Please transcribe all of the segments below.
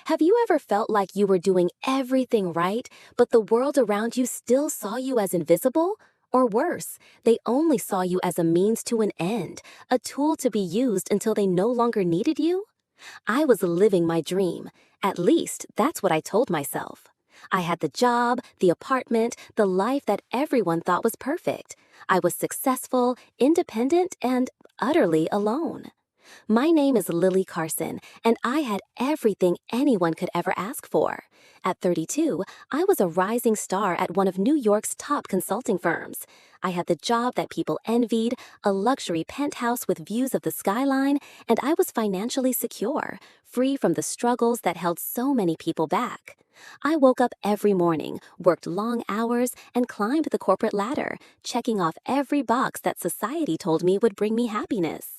Have you ever felt like you were doing everything right, but the world around you still saw you as invisible? Or worse, they only saw you as a means to an end, a tool to be used until they no longer needed you? I was living my dream. At least, that's what I told myself. I had the job, the apartment, the life that everyone thought was perfect. I was successful, independent, and utterly alone. My name is Lily Carson, and I had everything anyone could ever ask for. At 32, I was a rising star at one of New York's top consulting firms. I had the job that people envied, a luxury penthouse with views of the skyline, and I was financially secure, free from the struggles that held so many people back. I woke up every morning, worked long hours, and climbed the corporate ladder, checking off every box that society told me would bring me happiness.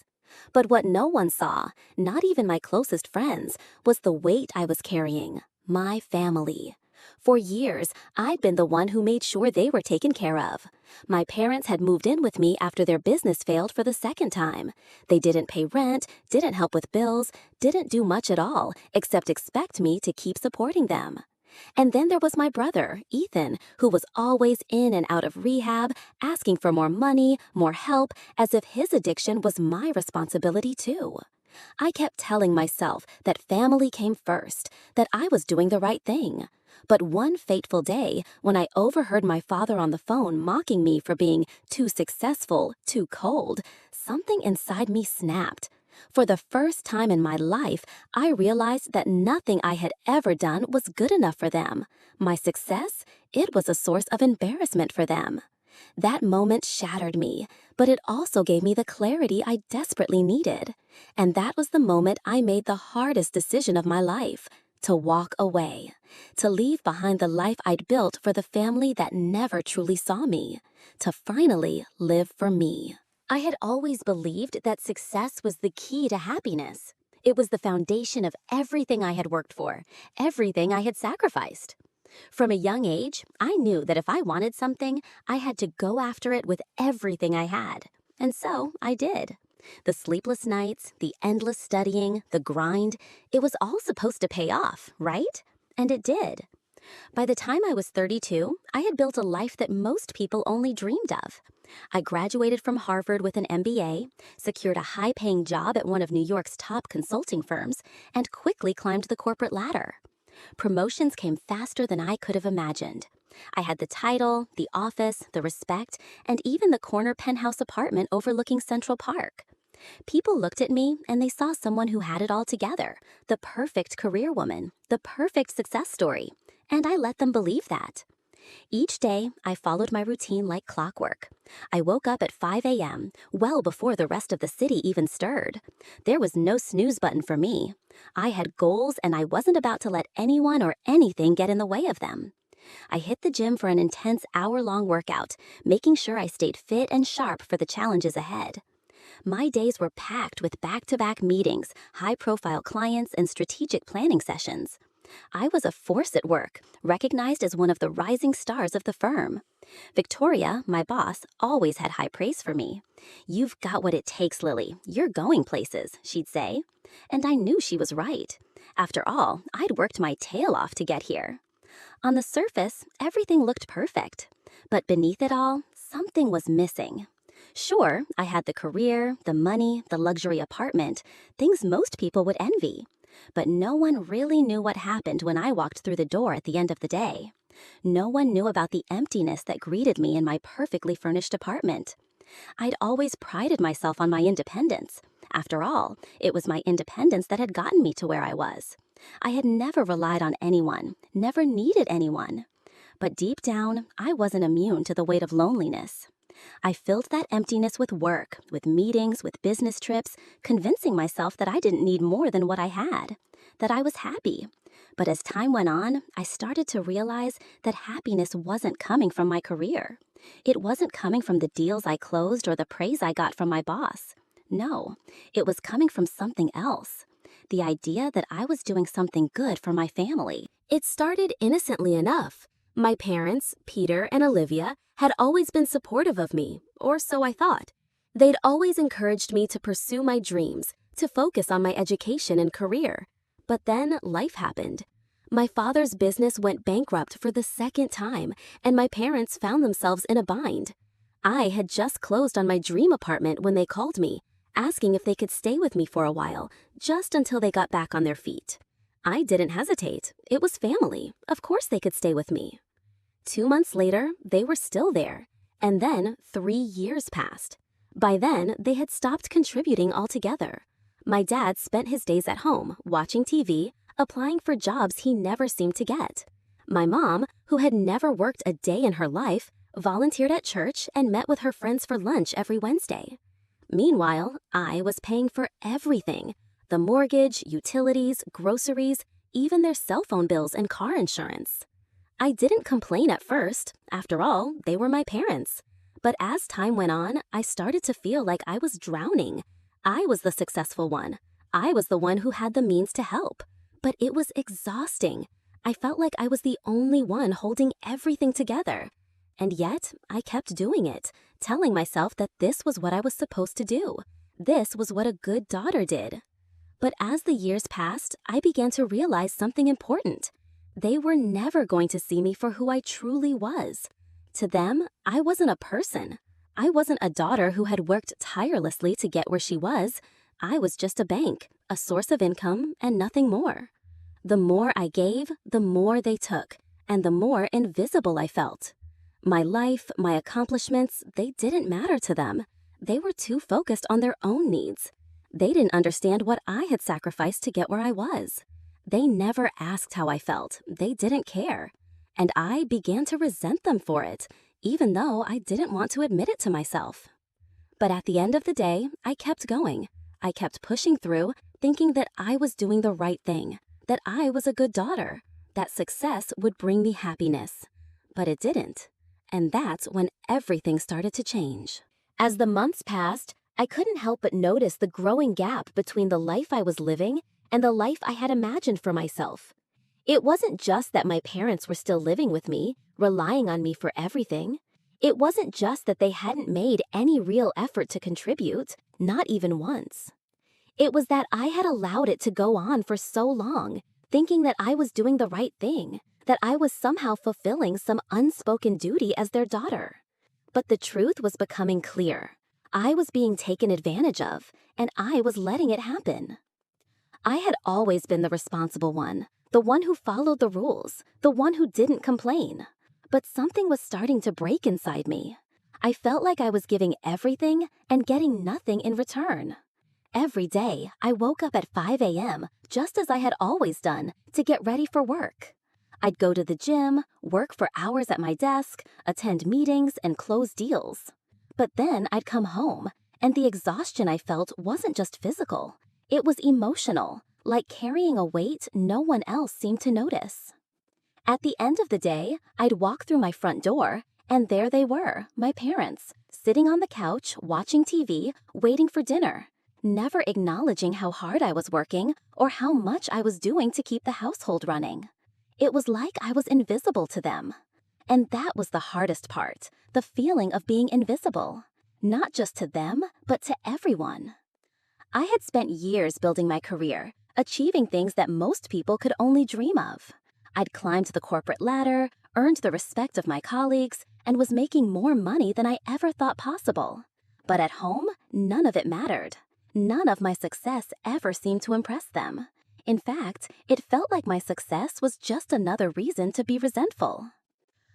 But what no one saw, not even my closest friends, was the weight I was carrying, my family. For years, I'd been the one who made sure they were taken care of. My parents had moved in with me after their business failed for the second time. They didn't pay rent, didn't help with bills, didn't do much at all, except expect me to keep supporting them. And then there was my brother, Ethan, who was always in and out of rehab, asking for more money, more help, as if his addiction was my responsibility too. I kept telling myself that family came first, that I was doing the right thing. But one fateful day, when I overheard my father on the phone mocking me for being too successful, too cold, something inside me snapped. For the first time in my life, I realized that nothing I had ever done was good enough for them. My success, it was a source of embarrassment for them. That moment shattered me, but it also gave me the clarity I desperately needed. And that was the moment I made the hardest decision of my life, to walk away, to leave behind the life I'd built for the family that never truly saw me, to finally live for me. I had always believed that success was the key to happiness. It was the foundation of everything I had worked for, everything I had sacrificed. From a young age, I knew that if I wanted something, I had to go after it with everything I had. And so I did. The sleepless nights, the endless studying, the grind, it was all supposed to pay off, right? And it did. By the time I was 32, I had built a life that most people only dreamed of. I graduated from Harvard with an MBA, secured a high-paying job at one of New York's top consulting firms, and quickly climbed the corporate ladder. Promotions came faster than I could have imagined. I had the title, the office, the respect, and even the corner penthouse apartment overlooking Central Park. People looked at me and they saw someone who had it all together, the perfect career woman, the perfect success story, and I let them believe that. Each day, I followed my routine like clockwork. I woke up at 5 a.m., well before the rest of the city even stirred. There was no snooze button for me. I had goals and I wasn't about to let anyone or anything get in the way of them. I hit the gym for an intense hour-long workout, making sure I stayed fit and sharp for the challenges ahead. My days were packed with back-to-back meetings, high-profile clients, and strategic planning sessions. I was a force at work, recognized as one of the rising stars of the firm. Victoria, my boss, always had high praise for me. "You've got what it takes, Lily. You're going places," she'd say. And I knew she was right. After all, I'd worked my tail off to get here. On the surface, everything looked perfect. But beneath it all, something was missing. Sure, I had the career, the money, the luxury apartment, things most people would envy. But no one really knew what happened when I walked through the door at the end of the day. No one knew about the emptiness that greeted me in my perfectly furnished apartment. I'd always prided myself on my independence. After all, it was my independence that had gotten me to where I was. I had never relied on anyone, never needed anyone. But deep down, I wasn't immune to the weight of loneliness. I filled that emptiness with work, with meetings, with business trips, convincing myself that I didn't need more than what I had, that I was happy. But as time went on, I started to realize that happiness wasn't coming from my career. It wasn't coming from the deals I closed or the praise I got from my boss. No, it was coming from something else. The idea that I was doing something good for my family. It started innocently enough. My parents, Peter and Olivia, had always been supportive of me, or so I thought. They'd always encouraged me to pursue my dreams, to focus on my education and career. But then life happened. My father's business went bankrupt for the second time, and my parents found themselves in a bind. I had just closed on my dream apartment when they called me, asking if they could stay with me for a while, just until they got back on their feet. I didn't hesitate. It was family. Of course they could stay with me. 2 months later, they were still there. And then 3 years passed. By then, they had stopped contributing altogether. My dad spent his days at home, watching TV, applying for jobs he never seemed to get. My mom, who had never worked a day in her life, volunteered at church and met with her friends for lunch every Wednesday. Meanwhile, I was paying for everything: the mortgage, utilities, groceries, even their cell phone bills and car insurance. I didn't complain at first. After all, they were my parents. But as time went on, I started to feel like I was drowning. I was the successful one. I was the one who had the means to help. But it was exhausting. I felt like I was the only one holding everything together. And yet, I kept doing it, telling myself that this was what I was supposed to do. This was what a good daughter did. But as the years passed, I began to realize something important. They were never going to see me for who I truly was. To them, I wasn't a person. I wasn't a daughter who had worked tirelessly to get where she was. I was just a bank, a source of income, and nothing more. The more I gave, the more they took, and the more invisible I felt. My life, my accomplishments, they didn't matter to them. They were too focused on their own needs. They didn't understand what I had sacrificed to get where I was. They never asked how I felt. They didn't care. And I began to resent them for it, even though I didn't want to admit it to myself. But at the end of the day, I kept going. I kept pushing through, thinking that I was doing the right thing, that I was a good daughter, that success would bring me happiness. But it didn't. And that's when everything started to change. As the months passed, I couldn't help but notice the growing gap between the life I was living and the life I had imagined for myself. It wasn't just that my parents were still living with me, relying on me for everything. It wasn't just that they hadn't made any real effort to contribute, not even once. It was that I had allowed it to go on for so long, thinking that I was doing the right thing, that I was somehow fulfilling some unspoken duty as their daughter. But the truth was becoming clear. I was being taken advantage of, and I was letting it happen. I had always been the responsible one, the one who followed the rules, the one who didn't complain. But something was starting to break inside me. I felt like I was giving everything and getting nothing in return. Every day, I woke up at 5 a.m., just as I had always done, to get ready for work. I'd go to the gym, work for hours at my desk, attend meetings, and close deals. But then I'd come home, and the exhaustion I felt wasn't just physical. It was emotional, like carrying a weight no one else seemed to notice. At the end of the day, I'd walk through my front door, and there they were, my parents, sitting on the couch, watching TV, waiting for dinner, never acknowledging how hard I was working or how much I was doing to keep the household running. It was like I was invisible to them. And that was the hardest part, the feeling of being invisible, not just to them, but to everyone. I had spent years building my career, achieving things that most people could only dream of. I'd climbed the corporate ladder, earned the respect of my colleagues, and was making more money than I ever thought possible. But at home, none of it mattered. None of my success ever seemed to impress them. In fact, it felt like my success was just another reason to be resentful.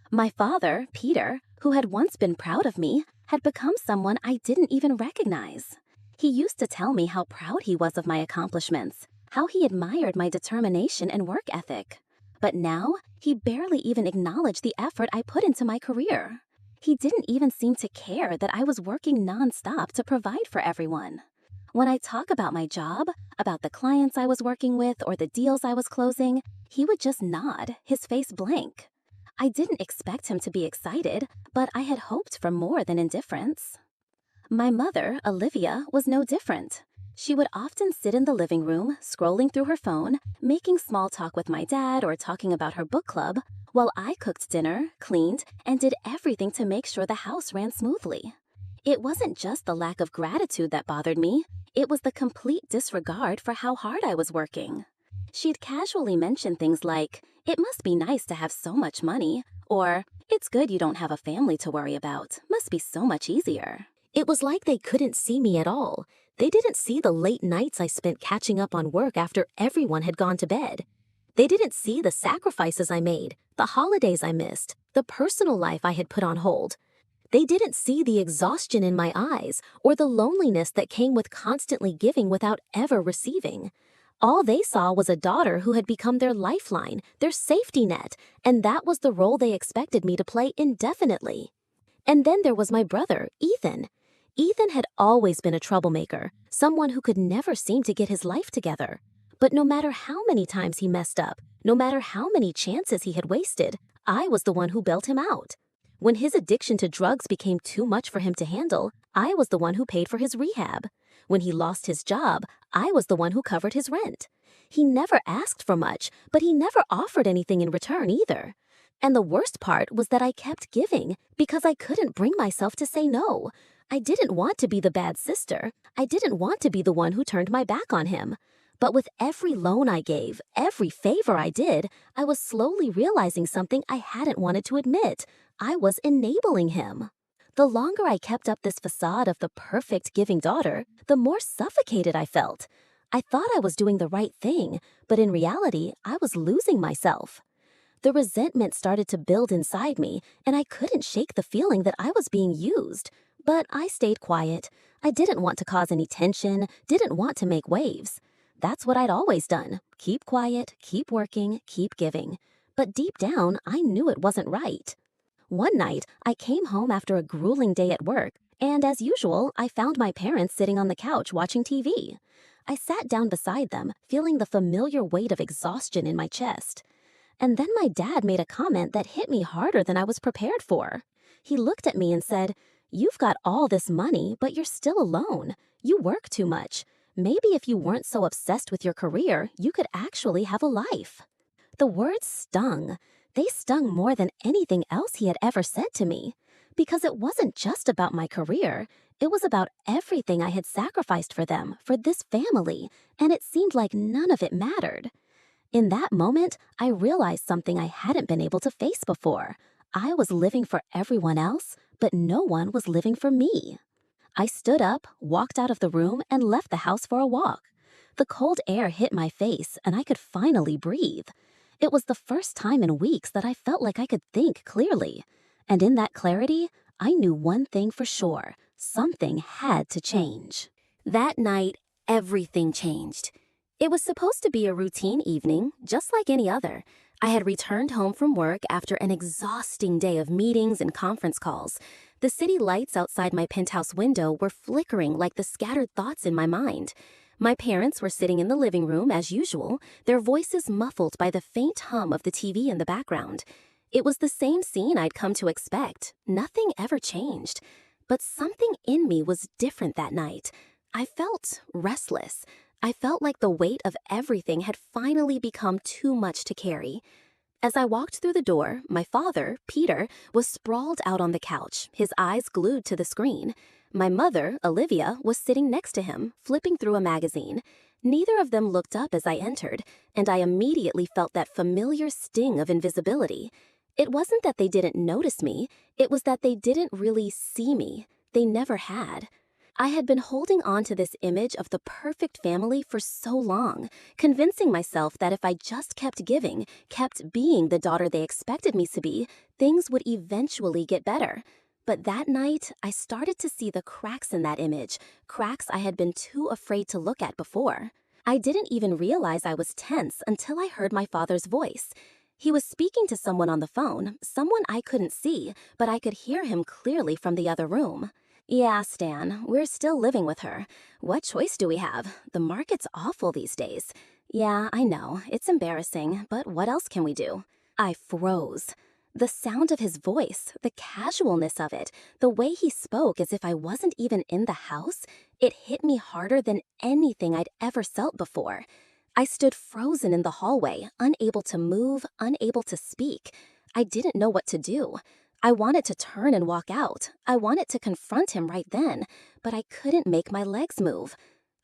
My father, Peter, who had once been proud of me, had become someone I didn't even recognize. He used to tell me how proud he was of my accomplishments, how he admired my determination and work ethic. But now, he barely even acknowledged the effort I put into my career. He didn't even seem to care that I was working nonstop to provide for everyone. When I talk about my job, about the clients I was working with or the deals I was closing, he would just nod, his face blank. I didn't expect him to be excited, but I had hoped for more than indifference. My mother, Olivia, was no different. She would often sit in the living room, scrolling through her phone, making small talk with my dad or talking about her book club, while I cooked dinner, cleaned, and did everything to make sure the house ran smoothly. It wasn't just the lack of gratitude that bothered me, it was the complete disregard for how hard I was working. She'd casually mention things like, "It must be nice to have so much money," or, "It's good you don't have a family to worry about. Must be so much easier." It was like they couldn't see me at all. They didn't see the late nights I spent catching up on work after everyone had gone to bed. They didn't see the sacrifices I made, the holidays I missed, the personal life I had put on hold. They didn't see the exhaustion in my eyes or the loneliness that came with constantly giving without ever receiving. All they saw was a daughter who had become their lifeline, their safety net, and that was the role they expected me to play indefinitely. And then there was my brother, Ethan. Ethan had always been a troublemaker, someone who could never seem to get his life together. But no matter how many times he messed up, no matter how many chances he had wasted, I was the one who bailed him out. When his addiction to drugs became too much for him to handle, I was the one who paid for his rehab. When he lost his job, I was the one who covered his rent. He never asked for much, but he never offered anything in return either. And the worst part was that I kept giving because I couldn't bring myself to say no. I didn't want to be the bad sister. I didn't want to be the one who turned my back on him. But with every loan I gave, every favor I did, I was slowly realizing something I hadn't wanted to admit. I was enabling him. The longer I kept up this facade of the perfect giving daughter, the more suffocated I felt. I thought I was doing the right thing, but in reality, I was losing myself. The resentment started to build inside me, and I couldn't shake the feeling that I was being used. But I stayed quiet. I didn't want to cause any tension, didn't want to make waves. That's what I'd always done. Keep quiet, keep working, keep giving. But deep down, I knew it wasn't right. One night, I came home after a grueling day at work, and as usual, I found my parents sitting on the couch watching TV. I sat down beside them, feeling the familiar weight of exhaustion in my chest. And then my dad made a comment that hit me harder than I was prepared for. He looked at me and said, "You've got all this money, but you're still alone. You work too much. Maybe if you weren't so obsessed with your career, you could actually have a life." The words stung. They stung more than anything else he had ever said to me. Because it wasn't just about my career. It was about everything I had sacrificed for them, for this family, and it seemed like none of it mattered. In that moment, I realized something I hadn't been able to face before. I was living for everyone else, but no one was living for me. I stood up, walked out of the room, and left the house for a walk. The cold air hit my face, and I could finally breathe. It was the first time in weeks that I felt like I could think clearly. And in that clarity, I knew one thing for sure. Something had to change. That night, everything changed. It was supposed to be a routine evening, just like any other. I had returned home from work after an exhausting day of meetings and conference calls. The city lights outside my penthouse window were flickering like the scattered thoughts in my mind. My parents were sitting in the living room as usual, their voices muffled by the faint hum of the TV in the background. It was the same scene I'd come to expect. Nothing ever changed. But something in me was different that night. I felt restless. I felt like the weight of everything had finally become too much to carry. As I walked through the door, my father, Peter, was sprawled out on the couch, his eyes glued to the screen. My mother, Olivia, was sitting next to him, flipping through a magazine. Neither of them looked up as I entered, and I immediately felt that familiar sting of invisibility. It wasn't that they didn't notice me, it was that they didn't really see me. They never had. I had been holding on to this image of the perfect family for so long, convincing myself that if I just kept giving, kept being the daughter they expected me to be, things would eventually get better. But that night, I started to see the cracks in that image, cracks I had been too afraid to look at before. I didn't even realize I was tense until I heard my father's voice. He was speaking to someone on the phone, someone I couldn't see, but I could hear him clearly from the other room. "Yeah, Stan, we're still living with her. What choice do we have? The market's awful these days. Yeah, I know, it's embarrassing, but what else can we do?" I froze. The sound of his voice, the casualness of it, the way he spoke as if I wasn't even in the house, it hit me harder than anything I'd ever felt before. I stood frozen in the hallway, unable to move, unable to speak. I didn't know what to do. I wanted to turn and walk out. I wanted to confront him right then, but I couldn't make my legs move.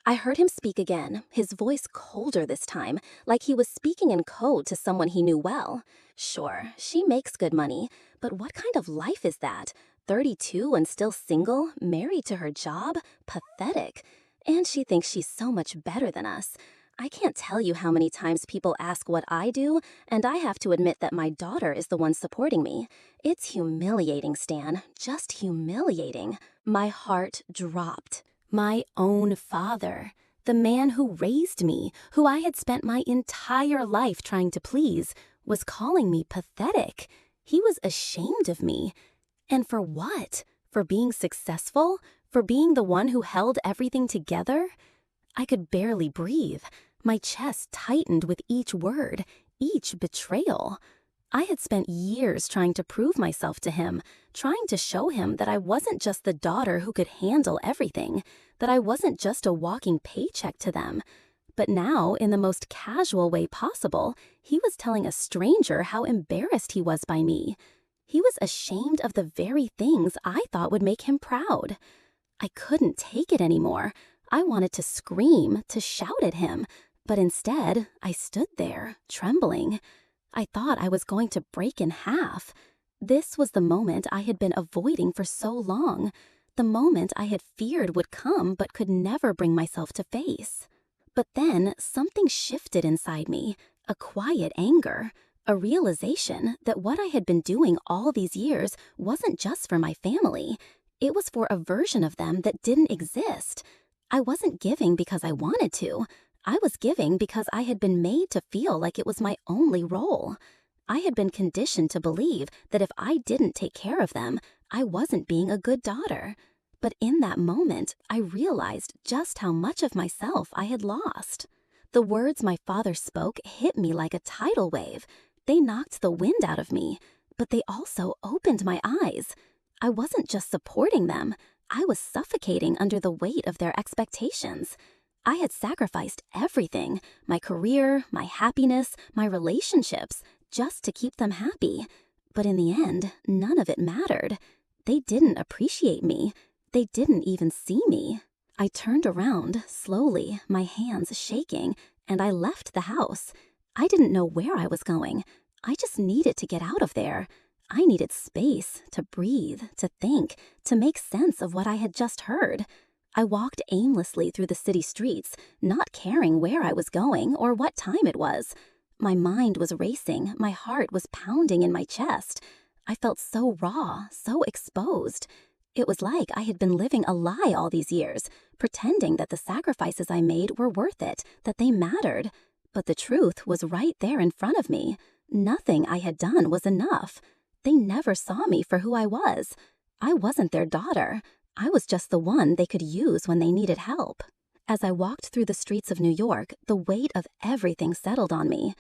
I heard him speak again, his voice colder this time, like he was speaking in code to someone he knew well. Sure, she makes good money, but what kind of life is that? 32 and still single, married to her job? Pathetic. And she thinks she's so much better than us. I can't tell you how many times people ask what I do, and I have to admit that my daughter is the one supporting me. It's humiliating, Stan, just humiliating. My heart dropped. My own father, the man who raised me, who I had spent my entire life trying to please, was calling me pathetic. He was ashamed of me. And for what? For being successful? For being the one who held everything together? I could barely breathe. My chest tightened with each word, each betrayal. I had spent years trying to prove myself to him, trying to show him that I wasn't just the daughter who could handle everything, that I wasn't just a walking paycheck to them. But now, in the most casual way possible, he was telling a stranger how embarrassed he was by me. He was ashamed of the very things I thought would make him proud. I couldn't take it anymore. I wanted to scream, to shout at him, but instead, I stood there, trembling. I thought I was going to break in half. This was the moment I had been avoiding for so long, the moment I had feared would come but could never bring myself to face. But then something shifted inside me, a quiet anger, a realization that what I had been doing all these years wasn't just for my family. It was for a version of them that didn't exist. I wasn't giving because I wanted to. I was giving because I had been made to feel like it was my only role. I had been conditioned to believe that if I didn't take care of them, I wasn't being a good daughter. But in that moment, I realized just how much of myself I had lost. The words my father spoke hit me like a tidal wave. They knocked the wind out of me, but they also opened my eyes. I wasn't just supporting them. I was suffocating under the weight of their expectations. I had sacrificed everything, my career, my happiness, my relationships, just to keep them happy. But in the end, none of it mattered. They didn't appreciate me. They didn't even see me. I turned around, slowly, my hands shaking, and I left the house. I didn't know where I was going. I just needed to get out of there. I needed space to breathe, to think, to make sense of what I had just heard. I walked aimlessly through the city streets, not caring where I was going or what time it was. My mind was racing, my heart was pounding in my chest. I felt so raw, so exposed. It was like I had been living a lie all these years, pretending that the sacrifices I made were worth it, that they mattered. But the truth was right there in front of me. Nothing I had done was enough. They never saw me for who I was. I wasn't their daughter. I was just the one they could use when they needed help. As I walked through the streets of New York, the weight of everything settled on me.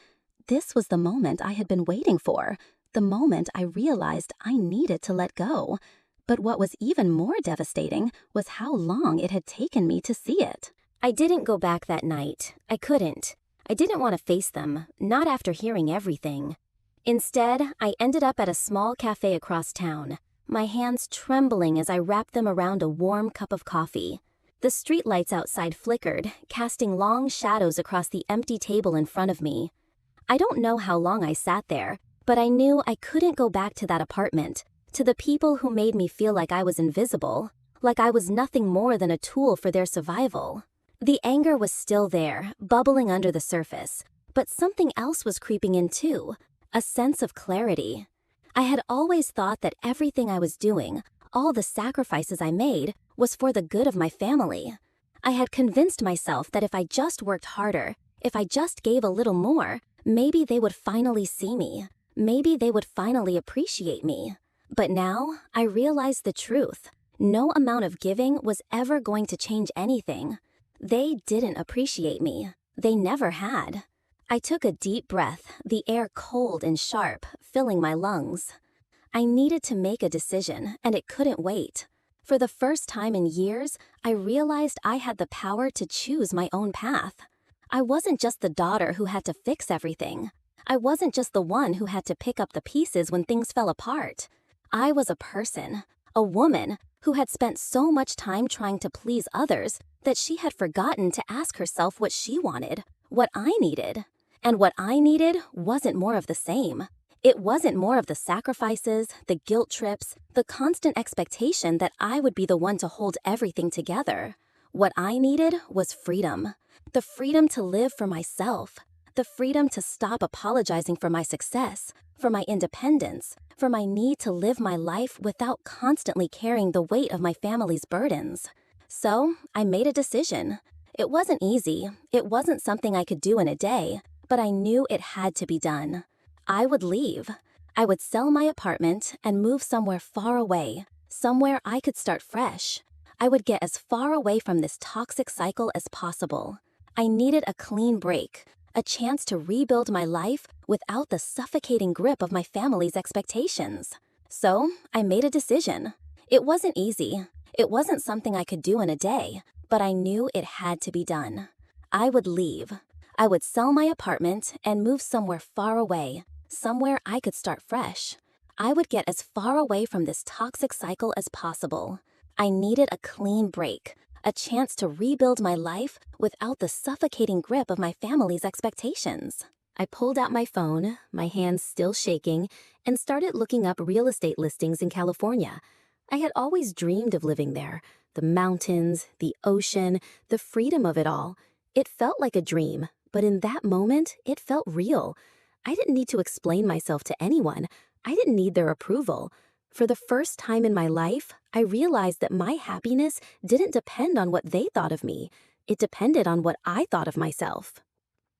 This was the moment I had been waiting for, the moment I realized I needed to let go. But what was even more devastating was how long it had taken me to see it. I didn't go back that night. I couldn't. I didn't want to face them, not after hearing everything. Instead, I ended up at a small cafe across town, my hands trembling as I wrapped them around a warm cup of coffee. The streetlights outside flickered, casting long shadows across the empty table in front of me. I don't know how long I sat there, but I knew I couldn't go back to that apartment, to the people who made me feel like I was invisible, like I was nothing more than a tool for their survival. The anger was still there, bubbling under the surface, but something else was creeping in too, a sense of clarity. I had always thought that everything I was doing, all the sacrifices I made, was for the good of my family. I had convinced myself that if I just worked harder, if I just gave a little more, maybe they would finally see me. Maybe they would finally appreciate me. But now, I realized the truth. No amount of giving was ever going to change anything. They didn't appreciate me. They never had. I took a deep breath, the air cold and sharp, filling my lungs. I needed to make a decision, and it couldn't wait. For the first time in years, I realized I had the power to choose my own path. I wasn't just the daughter who had to fix everything. I wasn't just the one who had to pick up the pieces when things fell apart. I was a person, a woman, who had spent so much time trying to please others that she had forgotten to ask herself what she wanted, what I needed. And what I needed wasn't more of the same. It wasn't more of the sacrifices, the guilt trips, the constant expectation that I would be the one to hold everything together. What I needed was freedom. The freedom to live for myself. The freedom to stop apologizing for my success, for my independence, for my need to live my life without constantly carrying the weight of my family's burdens. So, I made a decision. It wasn't easy. It wasn't something I could do in a day, but I knew it had to be done. I would leave. I would sell my apartment and move somewhere far away, somewhere I could start fresh. I would get as far away from this toxic cycle as possible. I needed a clean break, a chance to rebuild my life without the suffocating grip of my family's expectations. So, I made a decision. It wasn't easy. It wasn't something I could do in a day, but I knew it had to be done. I would leave. I would sell my apartment and move somewhere far away, somewhere I could start fresh. I would get as far away from this toxic cycle as possible. I needed a clean break, a chance to rebuild my life without the suffocating grip of my family's expectations. I pulled out my phone, my hands still shaking, and started looking up real estate listings in California. I had always dreamed of living there. The mountains, the ocean, the freedom of it all. It felt like a dream, but in that moment, it felt real. I didn't need to explain myself to anyone. I didn't need their approval. For the first time in my life, I realized that my happiness didn't depend on what they thought of me. It depended on what I thought of myself.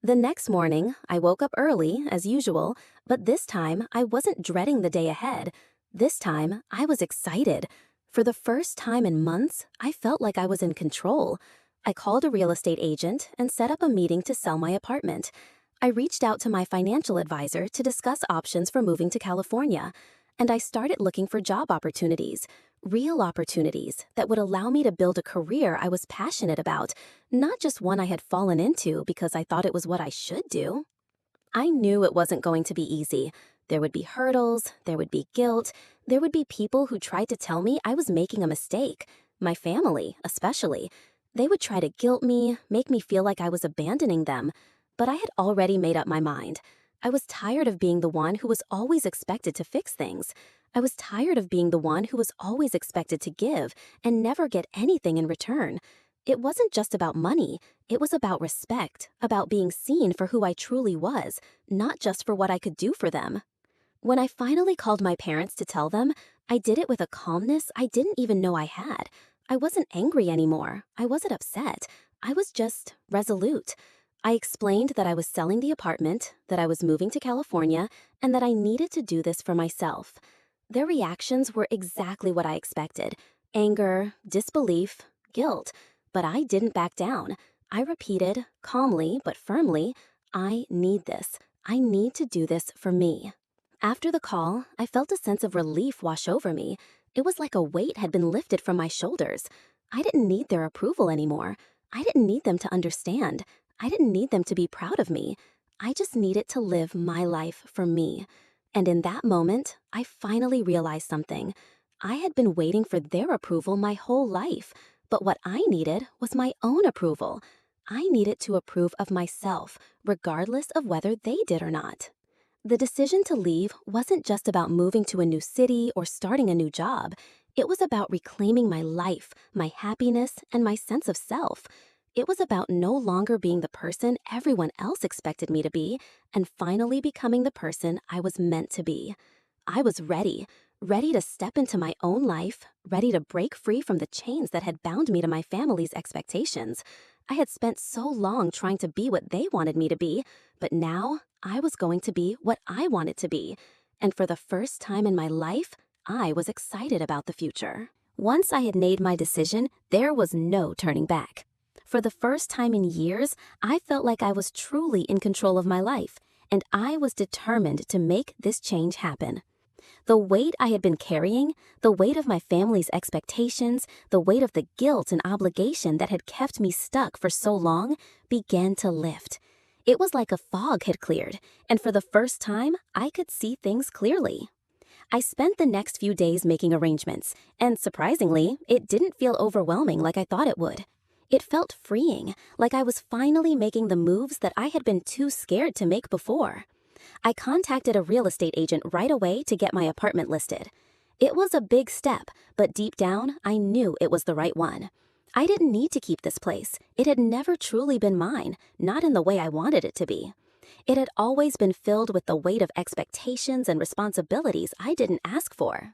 The next morning, I woke up early, as usual, but this time I wasn't dreading the day ahead. This time, I was excited. For the first time in months, I felt like I was in control. I called a real estate agent and set up a meeting to sell my apartment. I reached out to my financial advisor to discuss options for moving to California, and I started looking for job opportunities, real opportunities that would allow me to build a career I was passionate about, not just one I had fallen into because I thought it was what I should do. I knew it wasn't going to be easy. There would be hurdles, there would be guilt, there would be people who tried to tell me I was making a mistake. My family, especially. They would try to guilt me, make me feel like I was abandoning them. But I had already made up my mind. I was tired of being the one who was always expected to fix things. I was tired of being the one who was always expected to give and never get anything in return. It wasn't just about money. It was about respect, about being seen for who I truly was, not just for what I could do for them. When I finally called my parents to tell them, I did it with a calmness I didn't even know I had. I wasn't angry anymore. I wasn't upset. I was just resolute. I explained that I was selling the apartment, that I was moving to California, and that I needed to do this for myself. Their reactions were exactly what I expected: anger, disbelief, guilt. But I didn't back down. I repeated, calmly but firmly, I need this. I need to do this for me. After the call, I felt a sense of relief wash over me. It was like a weight had been lifted from my shoulders. I didn't need their approval anymore. I didn't need them to understand. I didn't need them to be proud of me. I just needed to live my life for me. And in that moment, I finally realized something. I had been waiting for their approval my whole life, but what I needed was my own approval. I needed to approve of myself, regardless of whether they did or not. The decision to leave wasn't just about moving to a new city or starting a new job. It was about reclaiming my life, my happiness, and my sense of self. It was about no longer being the person everyone else expected me to be and finally becoming the person I was meant to be. I was ready to step into my own life, ready to break free from the chains that had bound me to my family's expectations. I had spent so long trying to be what they wanted me to be, but now I was going to be what I wanted to be. And for the first time in my life, I was excited about the future. Once I had made my decision, there was no turning back. For the first time in years, I felt like I was truly in control of my life, and I was determined to make this change happen. The weight I had been carrying, the weight of my family's expectations, the weight of the guilt and obligation that had kept me stuck for so long, began to lift. It was like a fog had cleared, and for the first time, I could see things clearly. I spent the next few days making arrangements, and surprisingly, it didn't feel overwhelming like I thought it would. It felt freeing, like I was finally making the moves that I had been too scared to make before. I contacted a real estate agent right away to get my apartment listed. It was a big step, but deep down, I knew it was the right one. I didn't need to keep this place. It had never truly been mine, not in the way I wanted it to be. It had always been filled with the weight of expectations and responsibilities I didn't ask for.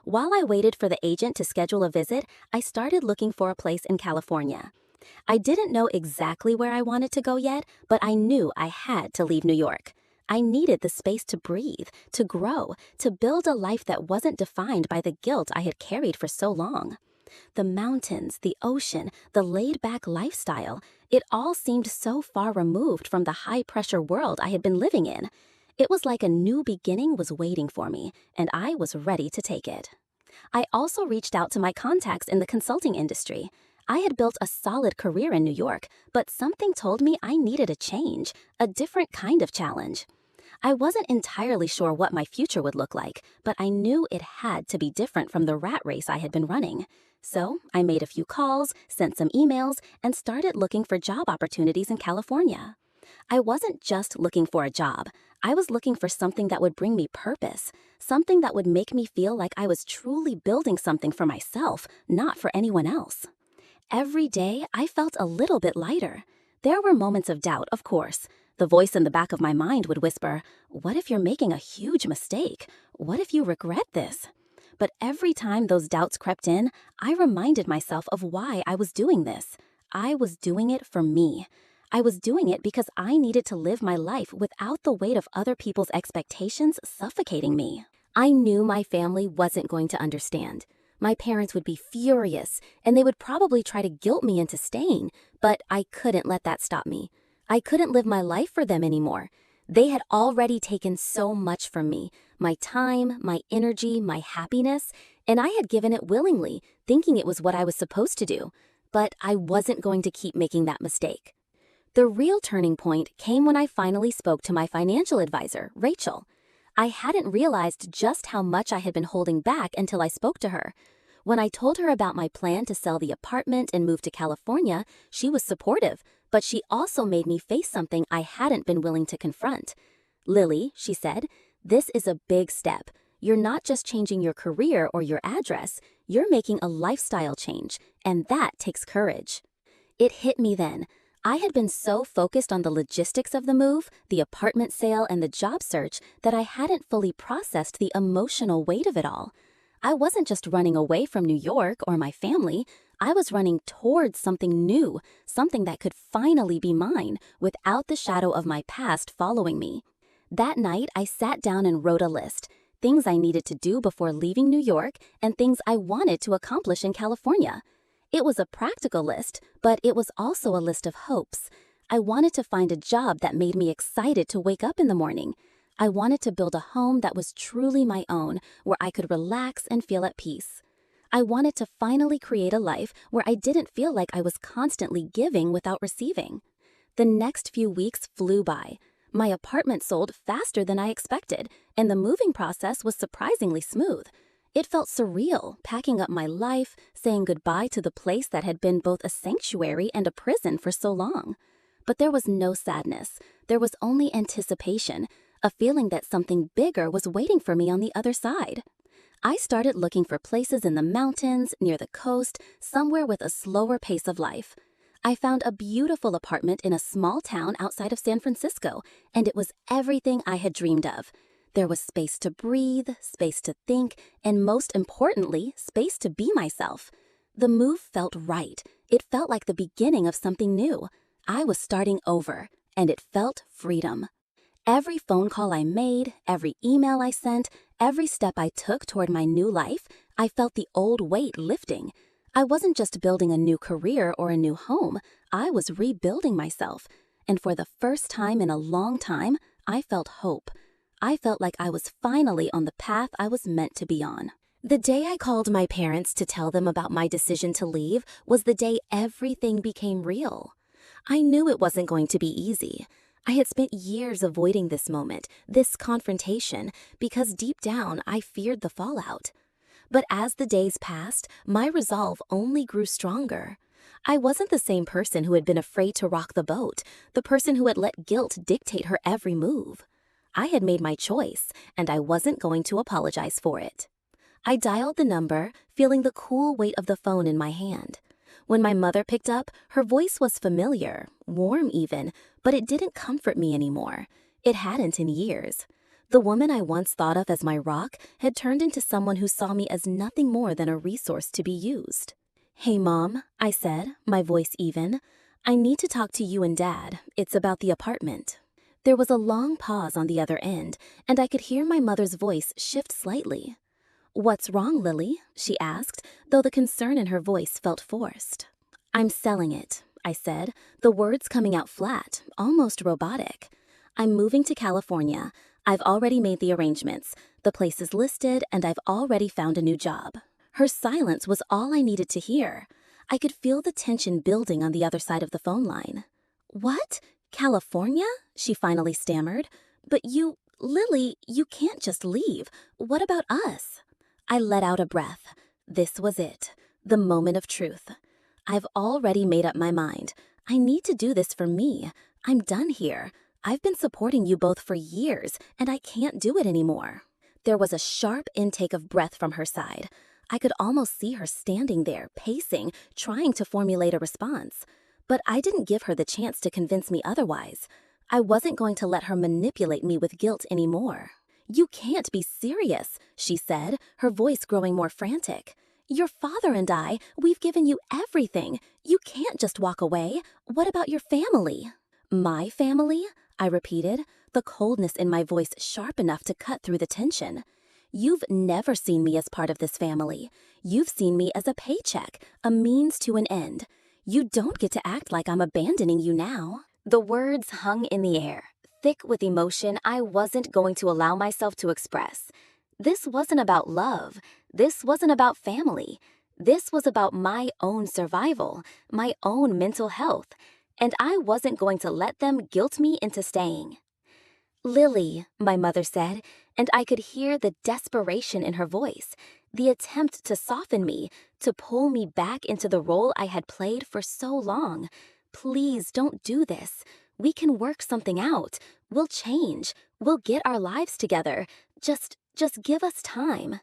While I waited for the agent to schedule a visit, I started looking for a place in California. I didn't know exactly where I wanted to go yet, but I knew I had to leave New York. I needed the space to breathe, to grow, to build a life that wasn't defined by the guilt I had carried for so long. The mountains, the ocean, the laid-back lifestyle, it all seemed so far removed from the high-pressure world I had been living in. It was like a new beginning was waiting for me, and I was ready to take it. I also reached out to my contacts in the consulting industry. I had built a solid career in New York, but something told me I needed a change, a different kind of challenge. I wasn't entirely sure what my future would look like, but I knew it had to be different from the rat race I had been running. So I made a few calls, sent some emails, and started looking for job opportunities in California. I wasn't just looking for a job. I was looking for something that would bring me purpose, something that would make me feel like I was truly building something for myself, not for anyone else. Every day, I felt a little bit lighter. There were moments of doubt, of course. The voice in the back of my mind would whisper, "What if you're making a huge mistake? What if you regret this?" But every time those doubts crept in, I reminded myself of why I was doing this. I was doing it for me. I was doing it because I needed to live my life without the weight of other people's expectations suffocating me. I knew my family wasn't going to understand. My parents would be furious, and they would probably try to guilt me into staying, but I couldn't let that stop me. I couldn't live my life for them anymore. They had already taken so much from me, my time, my energy, my happiness, and I had given it willingly, thinking it was what I was supposed to do. But I wasn't going to keep making that mistake. The real turning point came when I finally spoke to my financial advisor, Rachel. I hadn't realized just how much I had been holding back until I spoke to her. When I told her about my plan to sell the apartment and move to California, she was supportive, but she also made me face something I hadn't been willing to confront. "Lily," she said, "this is a big step. You're not just changing your career or your address, you're making a lifestyle change, and that takes courage." It hit me then. I had been so focused on the logistics of the move, the apartment sale, and the job search that I hadn't fully processed the emotional weight of it all. I wasn't just running away from New York or my family. I was running towards something new, something that could finally be mine without the shadow of my past following me. That night, I sat down and wrote a list, things I needed to do before leaving New York and things I wanted to accomplish in California. It was a practical list, but it was also a list of hopes. I wanted to find a job that made me excited to wake up in the morning. I wanted to build a home that was truly my own, where I could relax and feel at peace. I wanted to finally create a life where I didn't feel like I was constantly giving without receiving. The next few weeks flew by. My apartment sold faster than I expected, and the moving process was surprisingly smooth. It felt surreal, packing up my life, saying goodbye to the place that had been both a sanctuary and a prison for so long. But there was no sadness. There was only anticipation, a feeling that something bigger was waiting for me on the other side. I started looking for places in the mountains, near the coast, somewhere with a slower pace of life. I found a beautiful apartment in a small town outside of San Francisco, and it was everything I had dreamed of. There was space to breathe, space to think, and most importantly, space to be myself. The move felt right. It felt like the beginning of something new. I was starting over, and it felt freedom. Every phone call I made, every email I sent, every step I took toward my new life, I felt the old weight lifting. I wasn't just building a new career or a new home, I was rebuilding myself. And for the first time in a long time, I felt hope. I felt like I was finally on the path I was meant to be on. The day I called my parents to tell them about my decision to leave was the day everything became real. I knew it wasn't going to be easy. I had spent years avoiding this moment, this confrontation, because deep down I feared the fallout. But as the days passed, my resolve only grew stronger. I wasn't the same person who had been afraid to rock the boat, the person who had let guilt dictate her every move. I had made my choice, and I wasn't going to apologize for it. I dialed the number, feeling the cool weight of the phone in my hand. When my mother picked up, her voice was familiar, warm even, but it didn't comfort me anymore. It hadn't in years. The woman I once thought of as my rock had turned into someone who saw me as nothing more than a resource to be used. "Hey, Mom," I said, my voice even. "I need to talk to you and Dad. It's about the apartment." There was a long pause on the other end, and I could hear my mother's voice shift slightly. "What's wrong, Lily?" she asked, though the concern in her voice felt forced. "I'm selling it," I said, the words coming out flat, almost robotic. "I'm moving to California. I've already made the arrangements. The place is listed, and I've already found a new job." Her silence was all I needed to hear. I could feel the tension building on the other side of the phone line. "What? California?" she finally stammered. "But Lily, you can't just leave. What about us?" I let out a breath. This was it, the moment of truth. I've already made up my mind. I need to do this for me. I'm done here. I've been supporting you both for years, and I can't do it anymore. There was a sharp intake of breath from her side. I could almost see her standing there, pacing, trying to formulate a response. But I didn't give her the chance to convince me otherwise. I wasn't going to let her manipulate me with guilt anymore. "You can't be serious," she said, her voice growing more frantic. "Your father and we've given you everything. You can't just walk away. What about your family?" "My family?" I repeated, the coldness in my voice sharp enough to cut through the tension. "You've never seen me as part of this family. You've seen me as a paycheck, a means to an end. You don't get to act like I'm abandoning you now." The words hung in the air, thick with emotion I wasn't going to allow myself to express. This wasn't about love. This wasn't about family. This was about my own survival, my own mental health, and I wasn't going to let them guilt me into staying. "Lily," my mother said, and I could hear the desperation in her voice, the attempt to soften me, to pull me back into the role I had played for so long. "Please don't do this. We can work something out. We'll change. We'll get our lives together. Just give us time."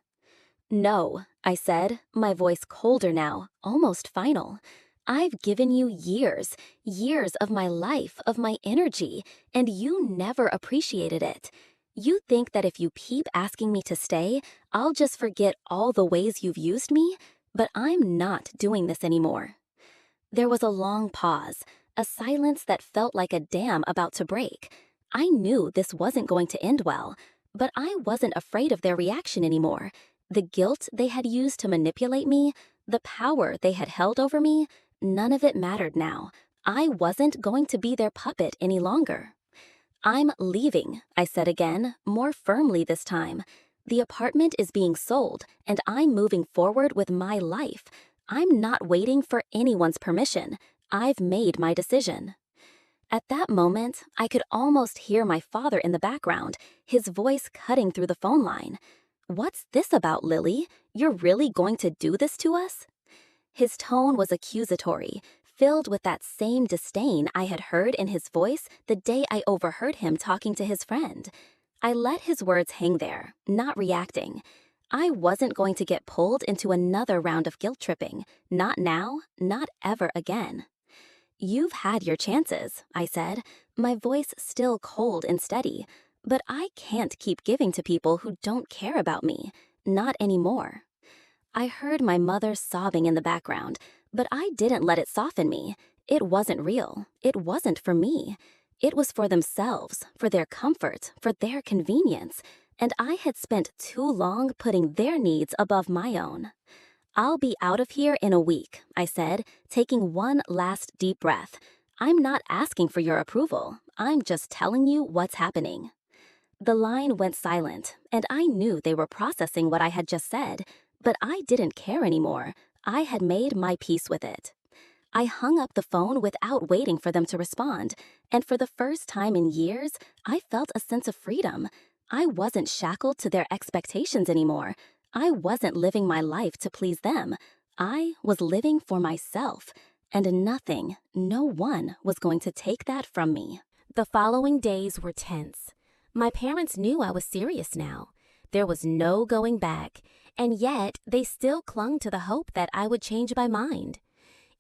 "No," I said, my voice colder now, almost final. "I've given you years, years of my life, of my energy, and you never appreciated it. You think that if you keep asking me to stay, I'll just forget all the ways you've used me, but I'm not doing this anymore." There was a long pause, a silence that felt like a dam about to break. I knew this wasn't going to end well, but I wasn't afraid of their reaction anymore. The guilt they had used to manipulate me, the power they had held over me, none of it mattered now. I wasn't going to be their puppet any longer. "I'm leaving," I said again, more firmly this time. "The apartment is being sold, and I'm moving forward with my life. I'm not waiting for anyone's permission. I've made my decision." At that moment, I could almost hear my father in the background, his voice cutting through the phone line. "What's this about, Lily? You're really going to do this to us?" His tone was accusatory, filled with that same disdain I had heard in his voice the day I overheard him talking to his friend. I let his words hang there, not reacting. I wasn't going to get pulled into another round of guilt tripping. Not now, not ever again. "You've had your chances," I said, my voice still cold and steady, "but I can't keep giving to people who don't care about me. Not anymore." I heard my mother sobbing in the background, but I didn't let it soften me. It wasn't real. It wasn't for me. It was for themselves, for their comfort, for their convenience, and I had spent too long putting their needs above my own. "I'll be out of here in a week," I said, taking one last deep breath. "I'm not asking for your approval. I'm just telling you what's happening." The line went silent, and I knew they were processing what I had just said, but I didn't care anymore. I had made my peace with it. I hung up the phone without waiting for them to respond, and for the first time in years, I felt a sense of freedom. I wasn't shackled to their expectations anymore. I wasn't living my life to please them. I was living for myself, and nothing, no one was going to take that from me. The following days were tense. My parents knew I was serious now. There was no going back, and yet they still clung to the hope that I would change my mind.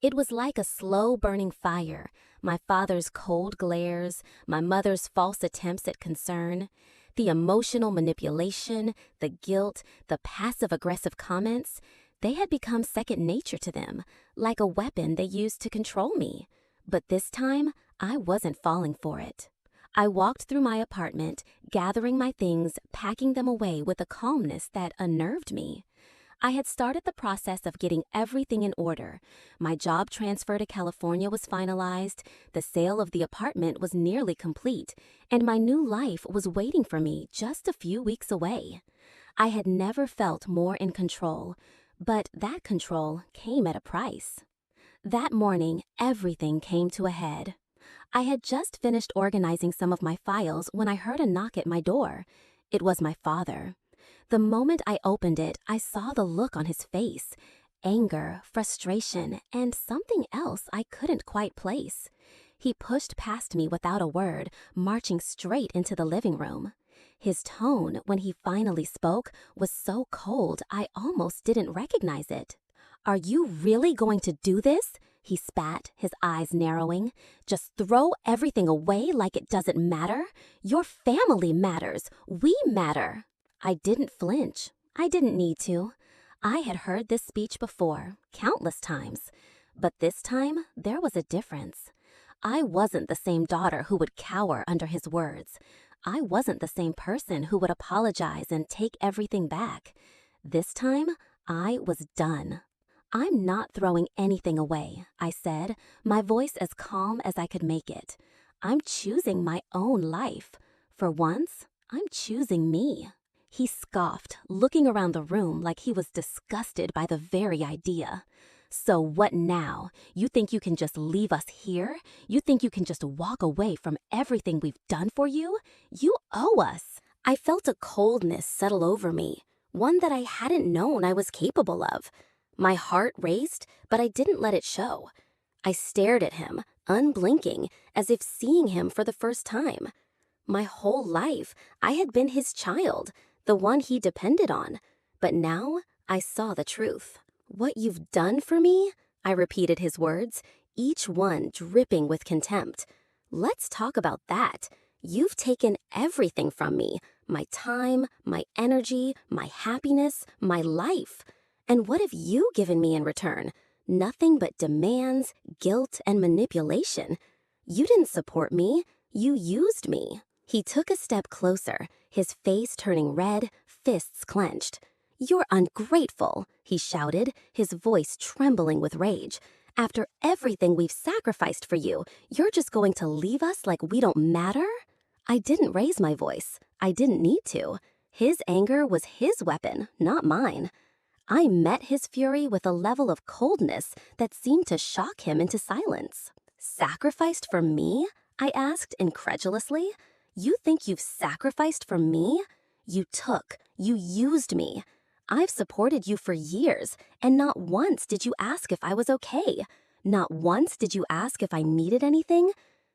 It was like a slow-burning fire, my father's cold glares, my mother's false attempts at concern, the emotional manipulation, the guilt, the passive-aggressive comments. They had become second nature to them, like a weapon they used to control me. But this time, I wasn't falling for it. I walked through my apartment, gathering my things, packing them away with a calmness that unnerved me. I had started the process of getting everything in order. My job transfer to California was finalized, the sale of the apartment was nearly complete, and my new life was waiting for me just a few weeks away. I had never felt more in control, but that control came at a price. That morning, everything came to a head. I had just finished organizing some of my files when I heard a knock at my door. It was my father. The moment I opened it, I saw the look on his face. Anger, frustration, and something else I couldn't quite place. He pushed past me without a word, marching straight into the living room. His tone, when he finally spoke, was so cold I almost didn't recognize it. "Are you really going to do this?" he spat, his eyes narrowing. "Just throw everything away like it doesn't matter? Your family matters. We matter." I didn't flinch. I didn't need to. I had heard this speech before, countless times. But this time, there was a difference. I wasn't the same daughter who would cower under his words. I wasn't the same person who would apologize and take everything back. This time, I was done. "I'm not throwing anything away," I said, my voice as calm as I could make it. "I'm choosing my own life. For once, I'm choosing me." He scoffed, looking around the room like he was disgusted by the very idea. "So what now? You think you can just leave us here? You think you can just walk away from everything we've done for you? You owe us." I felt a coldness settle over me, one that I hadn't known I was capable of. My heart raced, but I didn't let it show. I stared at him, unblinking, as if seeing him for the first time. My whole life, I had been his child, the one he depended on. But now, I saw the truth. "What you've done for me?" I repeated his words, each one dripping with contempt. "Let's talk about that. You've taken everything from me, my time, my energy, my happiness, my life. And what have you given me in return? Nothing but demands, guilt, and manipulation. You didn't support me. You used me." He took a step closer, his face turning red, fists clenched. "You're ungrateful," he shouted, his voice trembling with rage. "After everything we've sacrificed for you, you're just going to leave us like we don't matter?" I didn't raise my voice. I didn't need to. His anger was his weapon, not mine. I met his fury with a level of coldness that seemed to shock him into silence. "Sacrificed for me?" I asked incredulously. "You think you've sacrificed for me? You took, you used me. I've supported you for years, and not once did you ask if I was okay. Not once did you ask if I needed anything.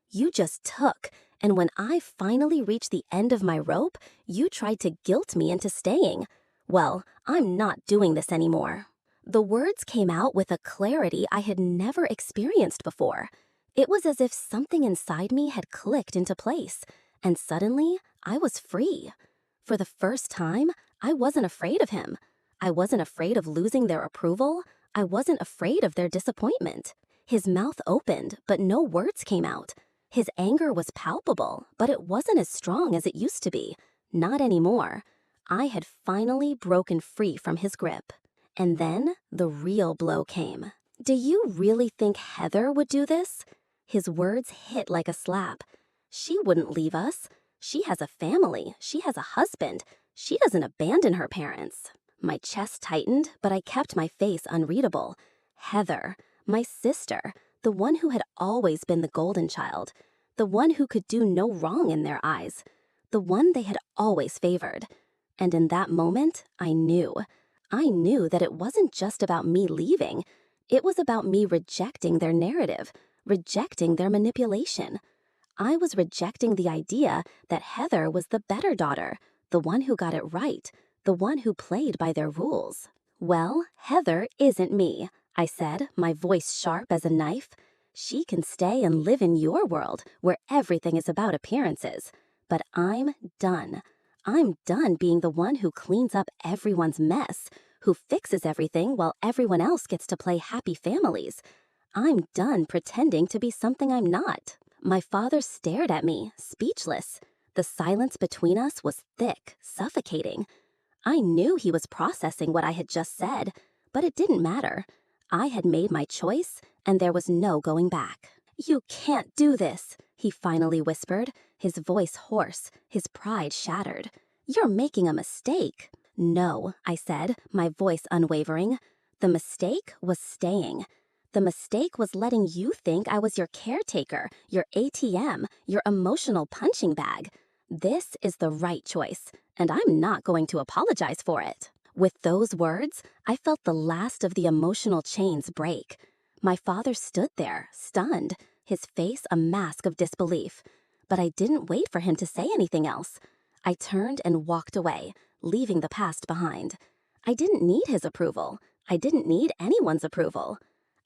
You just took, and when I finally reached the end of my rope, you tried to guilt me into staying. Well, I'm not doing this anymore." The words came out with a clarity I had never experienced before. It was as if something inside me had clicked into place, and suddenly I was free. For the first time, I wasn't afraid of him. I wasn't afraid of losing their approval. I wasn't afraid of their disappointment. His mouth opened, but no words came out. His anger was palpable, but it wasn't as strong as it used to be. Not anymore. I had finally broken free from his grip. And then the real blow came. "Do you really think Heather would do this?" His words hit like a slap. "She wouldn't leave us. She has a family. She has a husband. She doesn't abandon her parents." My chest tightened, but I kept my face unreadable. Heather, my sister, the one who had always been the golden child, the one who could do no wrong in their eyes, the one they had always favored. And in that moment, I knew that it wasn't just about me leaving. It was about me rejecting their narrative, rejecting their manipulation. I was rejecting the idea that Heather was the better daughter, the one who got it right, the one who played by their rules. Well, Heather isn't me, I said, my voice sharp as a knife. She can stay and live in your world where everything is about appearances. But I'm done. I'm done being the one who cleans up everyone's mess, who fixes everything while everyone else gets to play happy families. I'm done pretending to be something I'm not. My father stared at me, speechless. The silence between us was thick, suffocating. I knew he was processing what I had just said, but it didn't matter. I had made my choice, and there was no going back. "You can't do this," he finally whispered, his voice hoarse, his pride shattered. "You're making a mistake." "No," I said, my voice unwavering. The mistake was staying. The mistake was letting you think I was your caretaker, your ATM, your emotional punching bag. This is the right choice, and I'm not going to apologize for it. With those words, I felt the last of the emotional chains break. My father stood there, stunned, his face a mask of disbelief. But I didn't wait for him to say anything else. I turned and walked away, leaving the past behind. I didn't need his approval. I didn't need anyone's approval.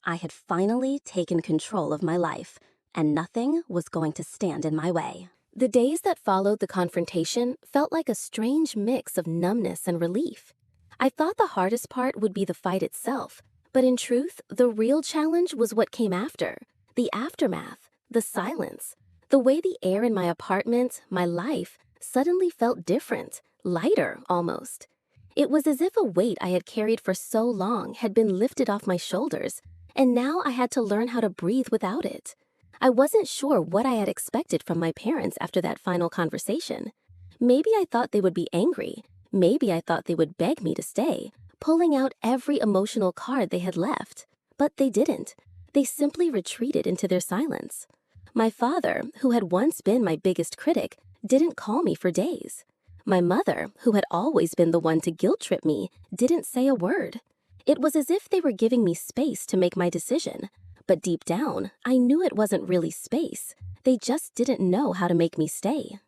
I had finally taken control of my life, and nothing was going to stand in my way. The days that followed the confrontation felt like a strange mix of numbness and relief. I thought the hardest part would be the fight itself, but in truth, the real challenge was what came after. The aftermath, the silence, the way the air in my apartment, my life, suddenly felt different, lighter almost. It was as if a weight I had carried for so long had been lifted off my shoulders, and now I had to learn how to breathe without it. I wasn't sure what I had expected from my parents after that final conversation. Maybe I thought they would be angry. Maybe I thought they would beg me to stay, pulling out every emotional card they had left. But they didn't. They simply retreated into their silence. My father, who had once been my biggest critic, didn't call me for days. My mother, who had always been the one to guilt-trip me, didn't say a word. It was as if they were giving me space to make my decision. But deep down, I knew it wasn't really space. They just didn't know how to make me stay.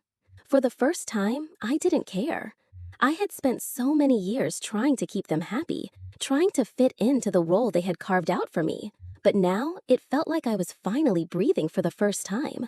For the first time, I didn't care. I had spent so many years trying to keep them happy, trying to fit into the role they had carved out for me. But now, it felt like I was finally breathing for the first time.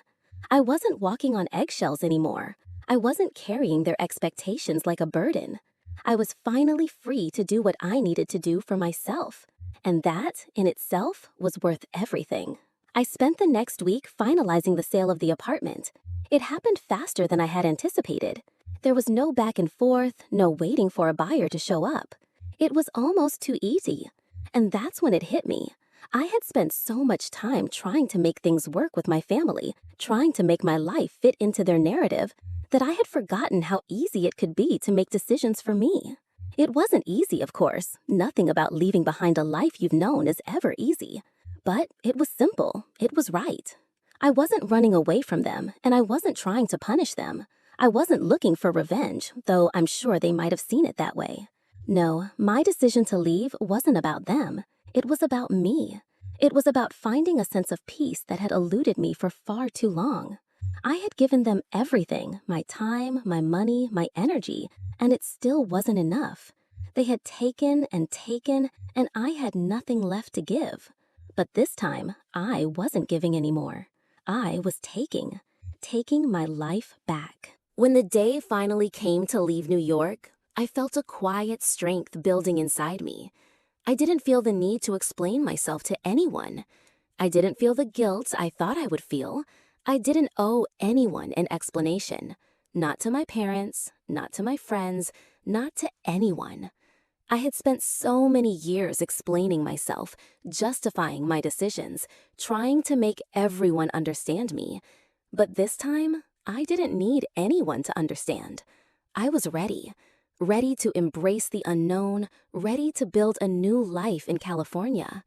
I wasn't walking on eggshells anymore. I wasn't carrying their expectations like a burden. I was finally free to do what I needed to do for myself. And that, in itself, was worth everything. I spent the next week finalizing the sale of the apartment. It happened faster than I had anticipated. There was no back and forth, no waiting for a buyer to show up. It was almost too easy. And that's when it hit me. I had spent so much time trying to make things work with my family, trying to make my life fit into their narrative, that I had forgotten how easy it could be to make decisions for me. It wasn't easy, of course. Nothing about leaving behind a life you've known is ever easy. But it was simple. It was right. I wasn't running away from them, and I wasn't trying to punish them. I wasn't looking for revenge, though I'm sure they might have seen it that way. No, my decision to leave wasn't about them. It was about me. It was about finding a sense of peace that had eluded me for far too long. I had given them everything, my time, my money, my energy, and it still wasn't enough. They had taken, and I had nothing left to give. But this time, I wasn't giving anymore. I was taking my life back. When the day finally came to leave New York, I felt a quiet strength building inside me. I didn't feel the need to explain myself to anyone. I didn't feel the guilt I thought I would feel. I didn't owe anyone an explanation. Not to my parents, not to my friends, not to anyone. I had spent so many years explaining myself, justifying my decisions, trying to make everyone understand me. But this time, I didn't need anyone to understand. I was ready to embrace the unknown, ready to build a new life in California.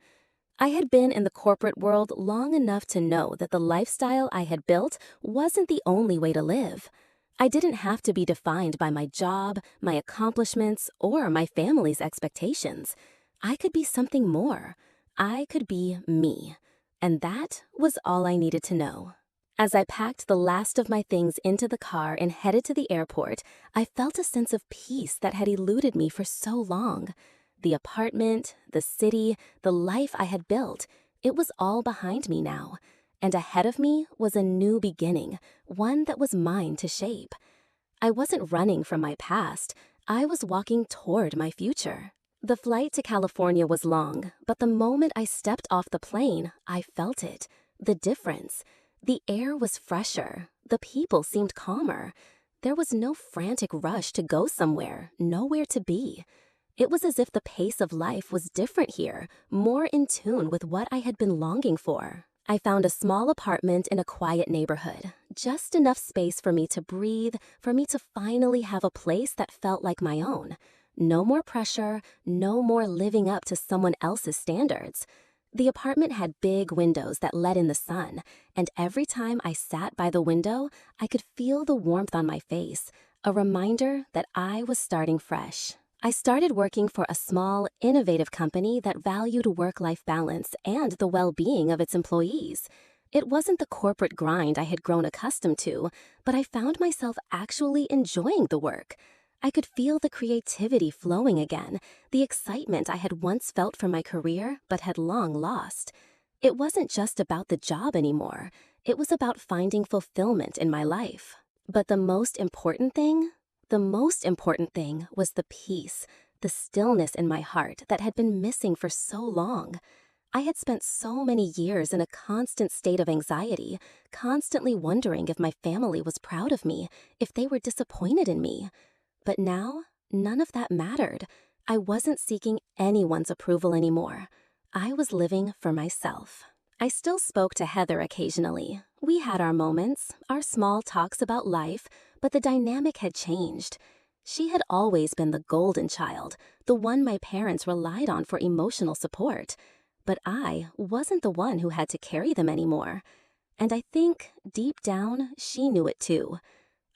I had been in the corporate world long enough to know that the lifestyle I had built wasn't the only way to live. I didn't have to be defined by my job, my accomplishments, or my family's expectations. I could be something more. I could be me. And that was all I needed to know. As I packed the last of my things into the car and headed to the airport, I felt a sense of peace that had eluded me for so long. The apartment, the city, the life I had built, it was all behind me now. And ahead of me was a new beginning, one that was mine to shape. I wasn't running from my past. I was walking toward my future. The flight to California was long, but the moment I stepped off the plane, I felt it. The difference. The air was fresher. The people seemed calmer. There was no frantic rush to go somewhere, nowhere to be. It was as if the pace of life was different here, more in tune with what I had been longing for. I found a small apartment in a quiet neighborhood, just enough space for me to breathe, for me to finally have a place that felt like my own. No more pressure, no more living up to someone else's standards. The apartment had big windows that let in the sun, and every time I sat by the window, I could feel the warmth on my face, a reminder that I was starting fresh. I started working for a small, innovative company that valued work-life balance and the well-being of its employees. It wasn't the corporate grind I had grown accustomed to, but I found myself actually enjoying the work. I could feel the creativity flowing again, the excitement I had once felt for my career but had long lost. It wasn't just about the job anymore. It was about finding fulfillment in my life. But the most important thing was the peace, the stillness in my heart that had been missing for so long. I had spent so many years in a constant state of anxiety, constantly wondering if my family was proud of me, if they were disappointed in me. But now, none of that mattered. I wasn't seeking anyone's approval anymore. I was living for myself. I still spoke to Heather occasionally. We had our moments, our small talks about life, but the dynamic had changed. She had always been the golden child, the one my parents relied on for emotional support. But I wasn't the one who had to carry them anymore. And I think, deep down, she knew it too.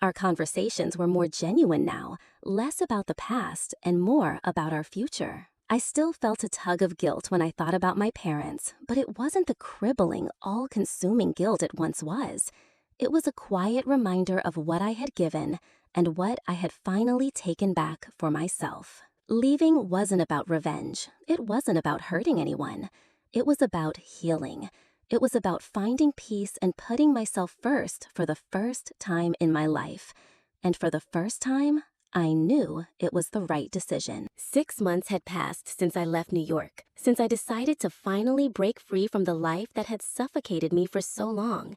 Our conversations were more genuine now, less about the past and more about our future. I still felt a tug of guilt when I thought about my parents, but it wasn't the crippling, all-consuming guilt it once was. It was a quiet reminder of what I had given and what I had finally taken back for myself. Leaving wasn't about revenge. It wasn't about hurting anyone. It was about healing. It was about finding peace and putting myself first for the first time in my life. And for the first time, I knew it was the right decision. 6 months had passed since I left New York, since I decided to finally break free from the life that had suffocated me for so long.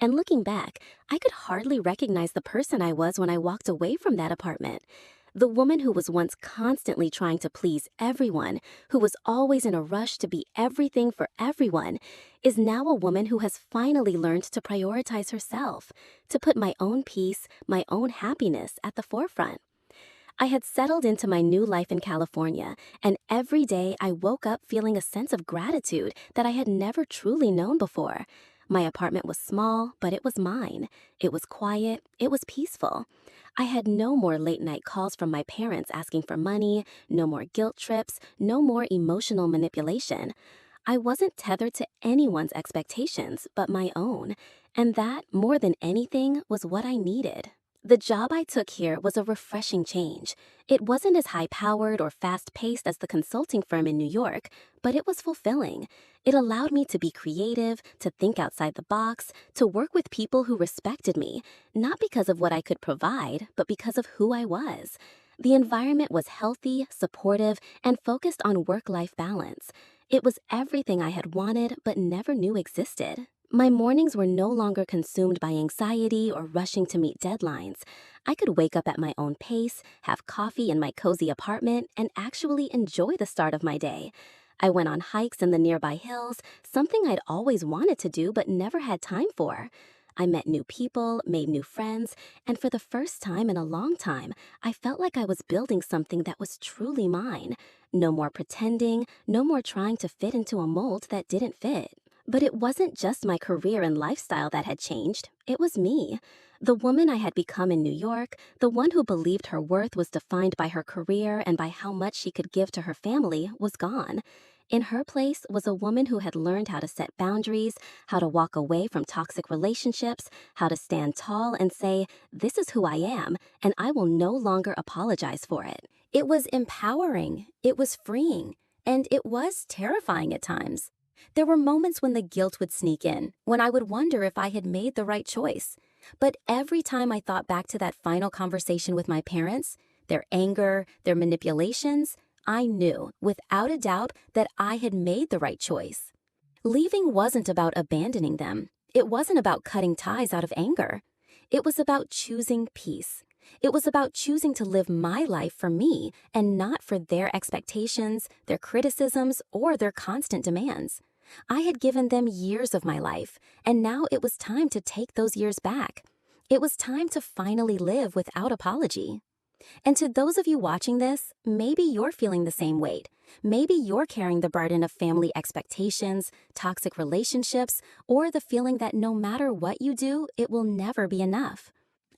And looking back, I could hardly recognize the person I was when I walked away from that apartment. The woman who was once constantly trying to please everyone, who was always in a rush to be everything for everyone, is now a woman who has finally learned to prioritize herself, to put my own peace, my own happiness at the forefront. I had settled into my new life in California, and every day I woke up feeling a sense of gratitude that I had never truly known before. My apartment was small, but it was mine. It was quiet. It was peaceful. I had no more late-night calls from my parents asking for money, no more guilt trips, no more emotional manipulation. I wasn't tethered to anyone's expectations but my own, and that, more than anything, was what I needed. The job I took here was a refreshing change. It wasn't as high-powered or fast-paced as the consulting firm in New York, but it was fulfilling. It allowed me to be creative, to think outside the box, to work with people who respected me, not because of what I could provide, but because of who I was. The environment was healthy, supportive, and focused on work-life balance. It was everything I had wanted but never knew existed. My mornings were no longer consumed by anxiety or rushing to meet deadlines. I could wake up at my own pace, have coffee in my cozy apartment, and actually enjoy the start of my day. I went on hikes in the nearby hills, something I'd always wanted to do but never had time for. I met new people, made new friends, and for the first time in a long time, I felt like I was building something that was truly mine. No more pretending, no more trying to fit into a mold that didn't fit. But it wasn't just my career and lifestyle that had changed, it was me. The woman I had become in New York, the one who believed her worth was defined by her career and by how much she could give to her family, was gone. In her place was a woman who had learned how to set boundaries, how to walk away from toxic relationships, how to stand tall and say, "This is who I am, and I will no longer apologize for it." It was empowering, it was freeing, and it was terrifying at times. There were moments when the guilt would sneak in, when I would wonder if I had made the right choice. But every time I thought back to that final conversation with my parents, their anger, their manipulations, I knew, without a doubt, that I had made the right choice. Leaving wasn't about abandoning them. It wasn't about cutting ties out of anger. It was about choosing peace. It was about choosing to live my life for me and not for their expectations, their criticisms, or their constant demands. I had given them years of my life, and now it was time to take those years back. It was time to finally live without apology. And to those of you watching this, maybe you're feeling the same weight. Maybe you're carrying the burden of family expectations, toxic relationships, or the feeling that no matter what you do, it will never be enough.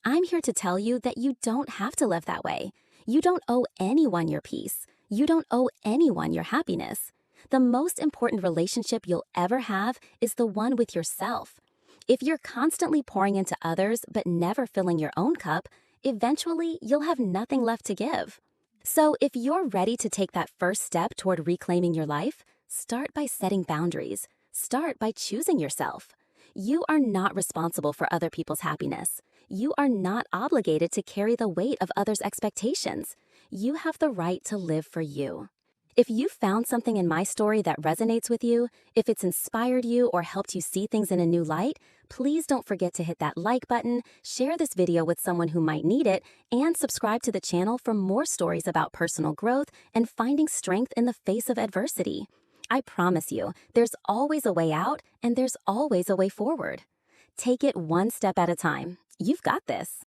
I'm here to tell you that you don't have to live that way. You don't owe anyone your peace. You don't owe anyone your happiness. The most important relationship you'll ever have is the one with yourself. If you're constantly pouring into others but never filling your own cup, eventually you'll have nothing left to give. So if you're ready to take that first step toward reclaiming your life, start by setting boundaries. Start by choosing yourself. You are not responsible for other people's happiness. You are not obligated to carry the weight of others' expectations. You have the right to live for you. If you found something in my story that resonates with you, if it's inspired you or helped you see things in a new light, please don't forget to hit that like button, share this video with someone who might need it, and subscribe to the channel for more stories about personal growth and finding strength in the face of adversity. I promise you, there's always a way out and there's always a way forward. Take it one step at a time. You've got this.